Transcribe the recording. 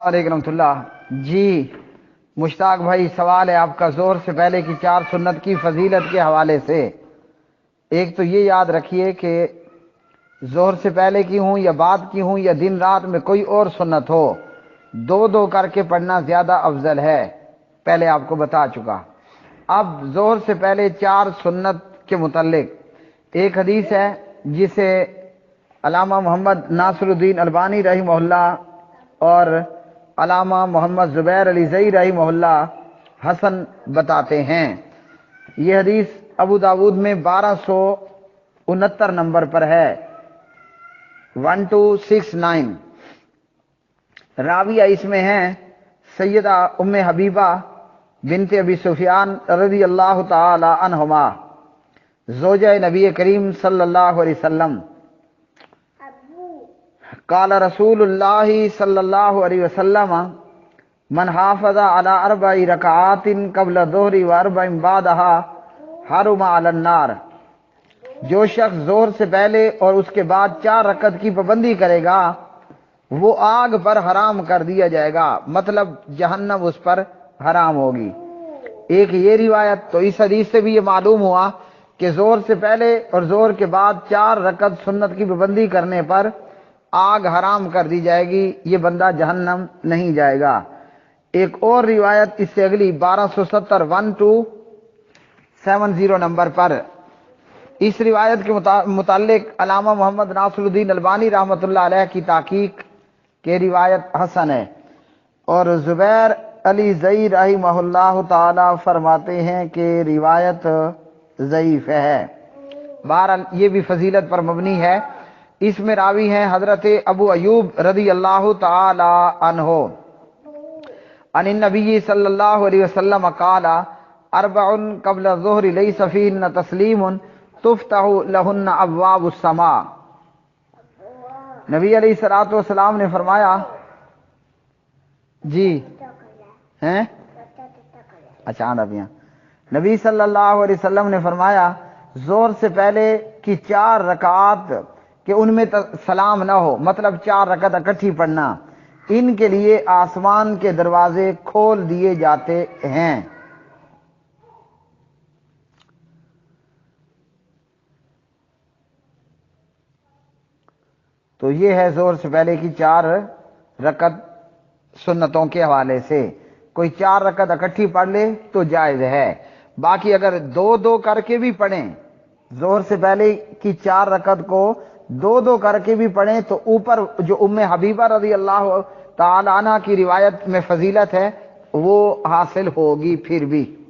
वालेकुम रहमतुल्लाह। जी मुश्ताक भाई, सवाल है आपका जोहर से पहले की 4 सुन्नत की फजीलत के हवाले से। एक तो ये याद रखिए कि जोहर से पहले की हूँ या बाद की हूँ या दिन रात में कोई और सुन्नत हो, दो दो करके पढ़ना ज़्यादा अफजल है, पहले आपको बता चुका। अब जोहर से पहले 4 सुन्नत के मुतल्लिक एक हदीस है जिसे अलामा मोहम्मद नासरुद्दीन अलबानी रहिमहुल्लाह और अलामा मोहम्मद ज़ुबैर अली ज़ई रहिमहुल्लाह हसन बताते हैं। ये हदीस अबू दाऊद में 1269 नंबर पर है, 1269। राविया इसमें हैं सैयदा उम्मे हबीबा बिनते अबी सुफियान रज़ी अल्लाह ताला अन्हुमा, ज़ौजा नबी करीम सल्लल्लाहु अलैहि वसल्लम। काल रसूलुल्लाहि सल्लल्लाहु अलैहि वसल्लम मन हाफ़ज़ा अला अर्बई रकाआतिन क़ब्ल ज़ुहरी व अर्बईन बादहा हरुमा अलन नार। जो शख्स जोहर से पहले और उसके बाद 4 रकत की पाबंदी करेगा वो आग पर हराम कर दिया जाएगा, मतलब जहन्नम उस पर हराम होगी। एक ये रिवायत, तो इस हदीस से भी ये मालूम हुआ कि जोहर से पहले और जोहर के बाद 4 रकत सुन्नत की पाबंदी करने पर आग हराम कर दी जाएगी, ये बंदा जहन्नम नहीं जाएगा। एक और रिवायत इससे अगली 1270 1270 नंबर पर, इस रिवायत के मुतालिक अलामा मोहम्मद नासरुद्दीन अलबानी रहमतुल्लाह अलैह की ताकीक के रिवायत हसन है और ज़ुबैर अली ज़ई रहिमहुल्लाह ताला फरमाते हैं कि रिवायत ज़ईफ है। बहरहाल ये भी फजीलत पर मबनी है। इसमें रावी हैं हजरत अबू अयूब रज़ी अल्लाह ताला अन्हो अन नबी सल्लल्लाहु अलैहि वसल्लम काला अर्बउन क़ब्ल ज़ुहरी लैसा फ़ीहिन्ना तस्लीमुन तुफ़्तहु लहुन्ना अब्वाबुस समा। नबी अलैहिस्सलातु वस्सलाम ने फरमाया, जी हैं, अच्छा आना, नबी सल्लल्लाहु अलैहि वसल्लम ने फरमाया जोहर से पहले की 4 रकात कि उनमें सलाम ना हो, मतलब 4 रकत इकट्ठी पढ़ना, इनके लिए आसमान के दरवाजे खोल दिए जाते हैं। तो ये है जोहर से पहले की 4 रकत सुन्नतों के हवाले से। कोई 4 रकत इकट्ठी पढ़ ले तो जायज है, बाकी अगर 2-2 करके भी पढ़ें, जोहर से पहले की 4 रकत को 2-2 करके भी पढ़ें तो ऊपर जो उम्मे हबीबा रज़ी अल्लाह ताला अन्हा की रिवायत में फजीलत है वो हासिल होगी फिर भी।